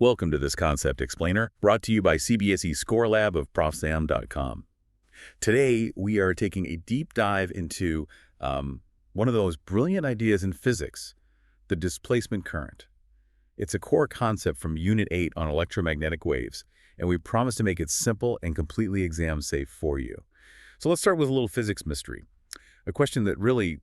Welcome to this Concept Explainer, brought to you by CBSE ScoreLab of ProfSam.com. Today, we are taking a deep dive into one of those brilliant ideas in physics, the displacement current. It's a core concept from Unit 8 on electromagnetic waves, and we promise to make it simple and completely exam-safe for you. So let's start with a little physics mystery, a question that really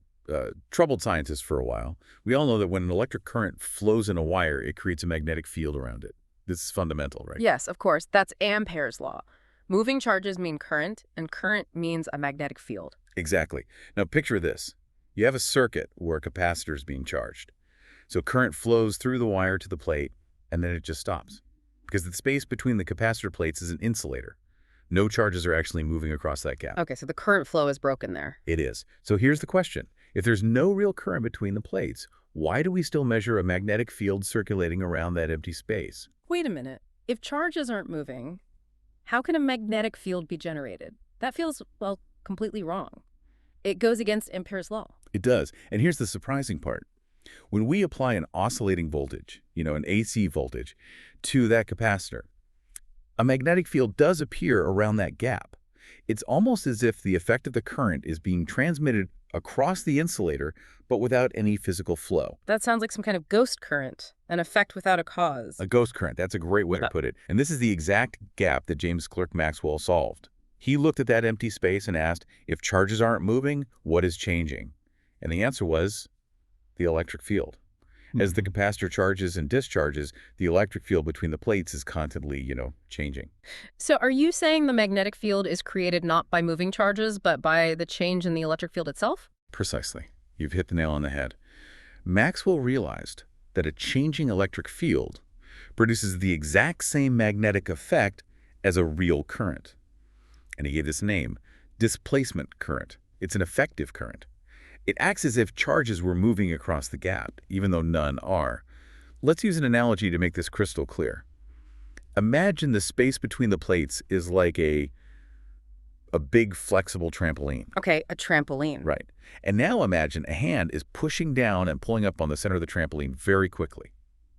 troubled scientists for a while. We all know that when an electric current flows in a wire, it creates a magnetic field around it. This is fundamental, right? Yes, of course. That's Ampere's law. Moving charges mean current, and current means a magnetic field. Exactly. Now picture this. You have a circuit where a capacitor is being charged. So current flows through the wire to the plate, and then it just stops. Because the space between the capacitor plates is an insulator. No charges are actually moving across that gap. Okay, so the current flow is broken there. It is. So here's the question. If there's no real current between the plates, why do we still measure a magnetic field circulating around that empty space? Wait a minute. If charges aren't moving, how can a magnetic field be generated? That feels, well, completely wrong. It goes against Ampere's law. It does. And here's the surprising part. When we apply an oscillating voltage, an AC voltage, to that capacitor, a magnetic field does appear around that gap. It's almost as if the effect of the current is being transmitted across the insulator, but without any physical flow. That sounds like some kind of ghost current, an effect without a cause. A ghost current, that's a great way to put it. And this is the exact gap that James Clerk Maxwell solved. He looked at that empty space and asked, if charges aren't moving, what is changing? And the answer was the electric field. As the capacitor charges and discharges, the electric field between the plates is constantly, changing. So are you saying the magnetic field is created not by moving charges, but by the change in the electric field itself? Precisely. You've hit the nail on the head. Maxwell realized that a changing electric field produces the exact same magnetic effect as a real current. And he gave this name, displacement current. It's an effective current. It acts as if charges were moving across the gap, even though none are. Let's use an analogy to make this crystal clear. Imagine the space between the plates is like a big flexible trampoline. Okay, a trampoline. Right. And now imagine a hand is pushing down and pulling up on the center of the trampoline very quickly.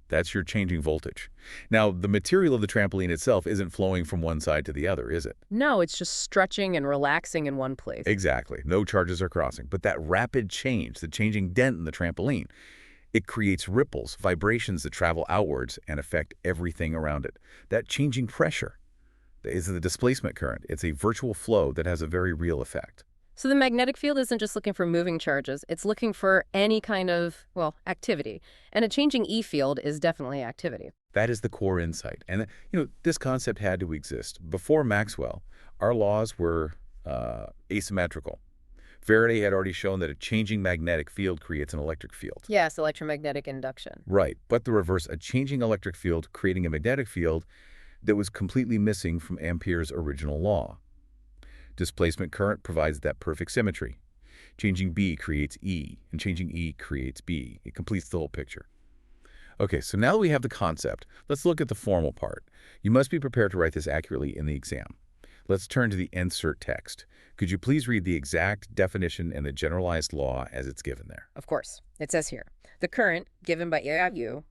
That's your changing voltage. Now, the material of the trampoline itself isn't flowing from one side to the other, is it? No, it's just stretching and relaxing in one place. Exactly. No charges are crossing. But that rapid change, the changing dent in the trampoline, it creates ripples, vibrations that travel outwards and affect everything around it. That changing pressure is the displacement current. It's a virtual flow that has a very real effect. So the magnetic field isn't just looking for moving charges. It's looking for any kind of, activity. And a changing E field is definitely activity. That is the core insight. And, this concept had to exist. Before Maxwell, our laws were asymmetrical. Faraday had already shown that a changing magnetic field creates an electric field. Yes, electromagnetic induction. Right, but the reverse, a changing electric field creating a magnetic field that was completely missing from Ampere's original law. Displacement current provides that perfect symmetry. Changing B creates E, and changing E creates B. It completes the whole picture. Okay, so now that we have the concept, let's look at the formal part. You must be prepared to write this accurately in the exam. Let's turn to the insert text. Could you please read the exact definition and the generalized law as it's given there? Of course. It says here, the current given by EIU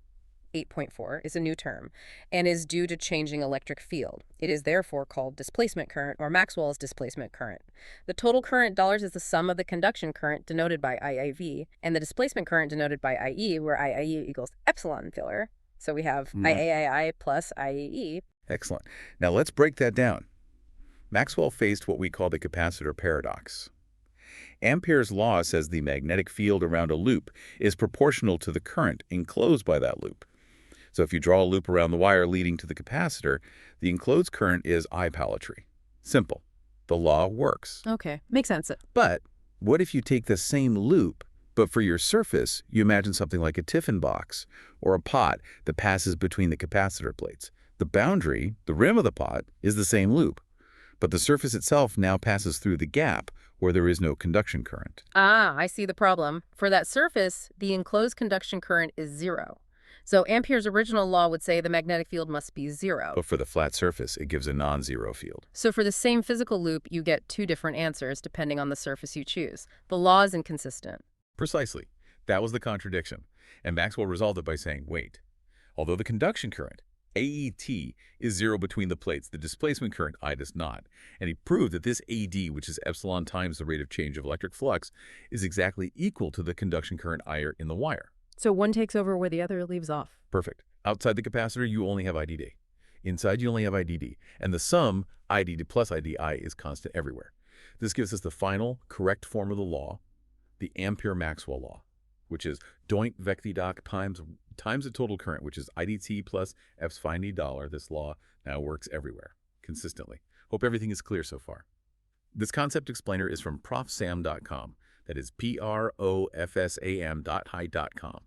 8.4 is a new term and is due to changing electric field. It is therefore called displacement current or Maxwell's displacement current. The total current dollars is the sum of the conduction current denoted by IIV and the displacement current denoted by IE, where IIE equals epsilon filler. So we have IAII plus IEE. Excellent. Now let's break that down. Maxwell faced what we call the capacitor paradox. Ampere's law says the magnetic field around a loop is proportional to the current enclosed by that loop. So if you draw a loop around the wire leading to the capacitor, the enclosed current is iPolytry. Simple. The law works. Okay, makes sense. But what if you take the same loop, but for your surface, you imagine something like a Tiffin box or a pot that passes between the capacitor plates? The boundary, the rim of the pot, is the same loop, but the surface itself now passes through the gap where there is no conduction current. Ah, I see the problem. For that surface, the enclosed conduction current is zero. So Ampere's original law would say the magnetic field must be zero. But for the flat surface, it gives a non-zero field. So for the same physical loop, you get two different answers depending on the surface you choose. The law is inconsistent. Precisely. That was the contradiction. And Maxwell resolved it by saying, wait, although the conduction current AET is zero between the plates. The displacement current, I, does not. And he proved that this AD, which is epsilon times the rate of change of electric flux, is exactly equal to the conduction current I in the wire. So one takes over where the other leaves off. Perfect. Outside the capacitor, you only have IDD. Inside, you only have IDD. And the sum, IDD plus IDI, is constant everywhere. This gives us the final correct form of the law, the Ampere-Maxwell law, which is doint vecti doc times the total current, which is IDT plus F's phi d dollar. This law now works everywhere, consistently. Hope everything is clear so far. This concept explainer is from ProfSam.com. That is PROFSAM.hi.com.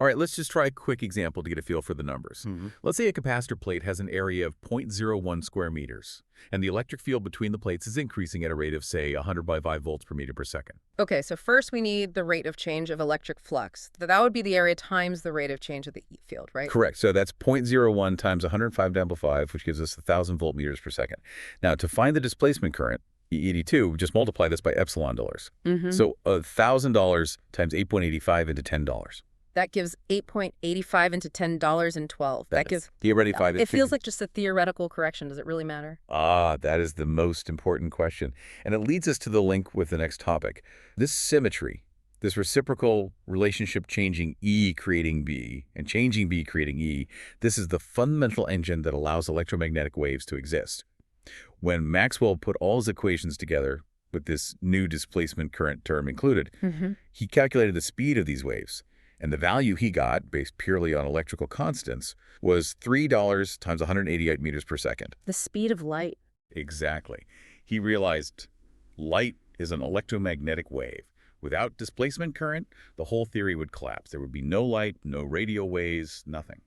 All right, let's just try a quick example to get a feel for the numbers. Let's say a capacitor plate has an area of 0.01 square meters, and the electric field between the plates is increasing at a rate of, say, 100 by 5 volts per meter per second. Okay, so first we need the rate of change of electric flux. That would be the area times the rate of change of the E field, right? Correct. So that's 0.01 times 105 down by 5, which gives us 1,000 volt meters per second. Now, to find the displacement current, ED2, just multiply this by epsilon dollars. So $1,000 times 8.85 into $10. That gives 8.85 into $10.12. That gives... It feels like just a theoretical correction. Does it really matter? That is the most important question. And it leads us to the link with the next topic. This symmetry, this reciprocal relationship changing E creating B and changing B creating E, this is the fundamental engine that allows electromagnetic waves to exist. When Maxwell put all his equations together, with this new displacement current term included, he calculated the speed of these waves. And the value he got, based purely on electrical constants, was $3 times 188 meters per second. The speed of light. Exactly. He realized light is an electromagnetic wave. Without displacement current, the whole theory would collapse. There would be no light, no radio waves, nothing.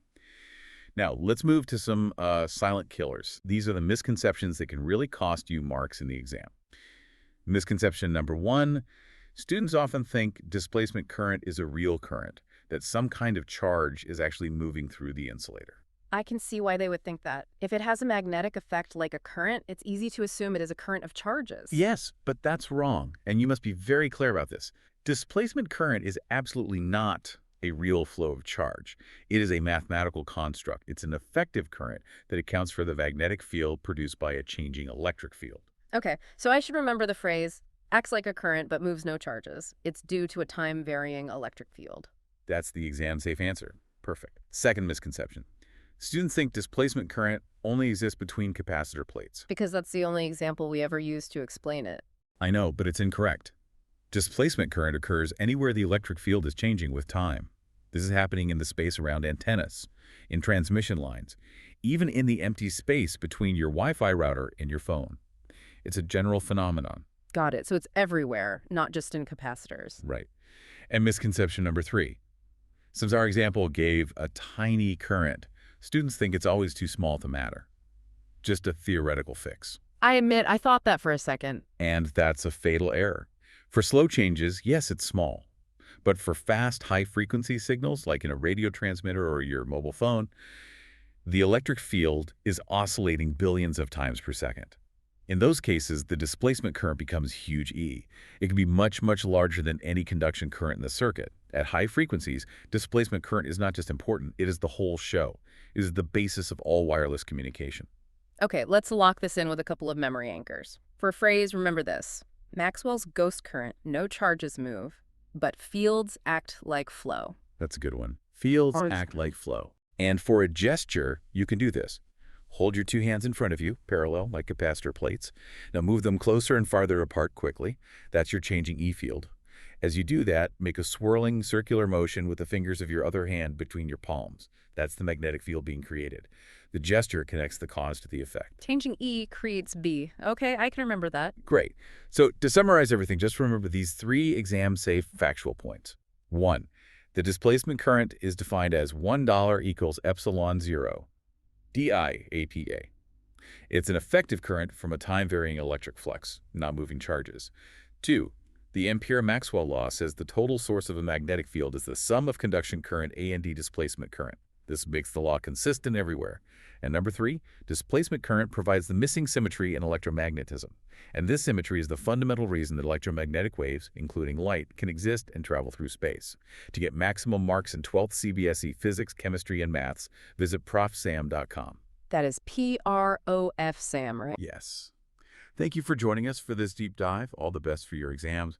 Now, let's move to some silent killers. These are the misconceptions that can really cost you marks in the exam. Misconception number 1, students often think displacement current is a real current, that some kind of charge is actually moving through the insulator. I can see why they would think that. If it has a magnetic effect like a current, it's easy to assume it is a current of charges. Yes, but that's wrong, and you must be very clear about this. Displacement current is absolutely not a real flow of charge. It is a mathematical construct. It's an effective current that accounts for the magnetic field produced by a changing electric field. Okay, so I should remember the phrase, acts like a current but moves no charges. It's due to a time-varying electric field. That's the exam-safe answer. Perfect. Second misconception. Students think displacement current only exists between capacitor plates. Because that's the only example we ever use to explain it. I know, but it's incorrect. Displacement current occurs anywhere the electric field is changing with time. This is happening in the space around antennas, in transmission lines, even in the empty space between your Wi-Fi router and your phone. It's a general phenomenon. Got it. So it's everywhere, not just in capacitors. Right. And misconception number 3. Since our example gave a tiny current, students think it's always too small to matter. Just a theoretical fix. I admit, I thought that for a second. And that's a fatal error. For slow changes, yes, it's small. But for fast, high-frequency signals, like in a radio transmitter or your mobile phone, the electric field is oscillating billions of times per second. In those cases, the displacement current becomes huge E. It can be much, much larger than any conduction current in the circuit. At high frequencies, displacement current is not just important, it is the whole show. It is the basis of all wireless communication. Okay, let's lock this in with a couple of memory anchors. For a phrase, remember this. Maxwell's ghost current, no charges move, but fields act like flow. That's a good one. Fields act like flow. And for a gesture, you can do this. Hold your 2 hands in front of you, parallel, like capacitor plates. Now move them closer and farther apart quickly. That's your changing E field. As you do that, make a swirling circular motion with the fingers of your other hand between your palms. That's the magnetic field being created. The gesture connects the cause to the effect. Changing E creates B. Okay, I can remember that. Great. So to summarize everything, just remember these 3 exam-safe factual points. 1. The displacement current is defined as $1 equals epsilon 0. DI-APA. It's an effective current from a time-varying electric flux, not moving charges. 2. The Ampere-Maxwell law says the total source of a magnetic field is the sum of conduction current A and D displacement current. This makes the law consistent everywhere. And number 3, displacement current provides the missing symmetry in electromagnetism. And this symmetry is the fundamental reason that electromagnetic waves, including light, can exist and travel through space. To get maximum marks in 12th CBSE Physics, Chemistry, and Maths, visit ProfSam.com. That is PROF Sam, right? Yes. Thank you for joining us for this deep dive. All the best for your exams.